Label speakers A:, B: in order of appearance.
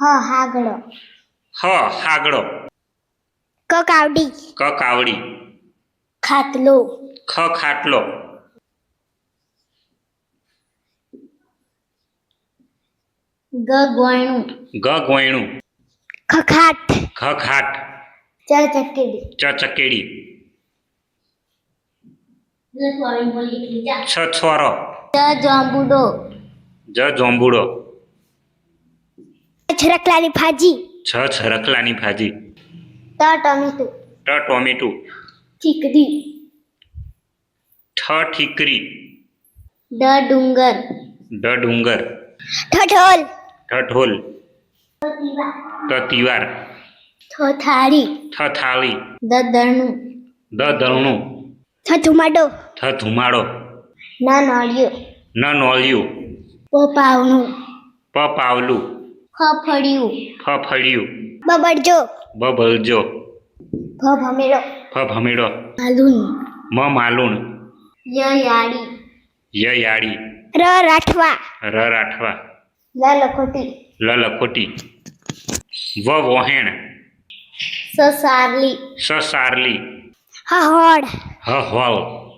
A: હાગડો.
B: હાગડો.
A: ક કાવડી.
B: કાવડી.
A: ખાટલો.
B: ખાટલો.
A: ગોયણું.
B: ગોયણું.
A: ખાટ.
B: ખાટ.
A: ચકેડી.
B: છોરો.
A: જાંબુડો.
B: જોંબુડો.
A: છરકલાની ભાજી.
B: છરકલાની ભાજી.
A: ટોમેટું.
B: ઠીકરી.
A: ઠીકરી.
B: ડુંગર.
A: ઠઠોલ.
B: તિવાર.
A: થાળી.
B: દળનું. ધુમાડો. નોળિયું. પાવલું. ફફડિયું. બબલજો. ભમેડો. માલુન. યયાળી. રાઠવા. લખોટી. વહેણ. સસારલી. હહોળ.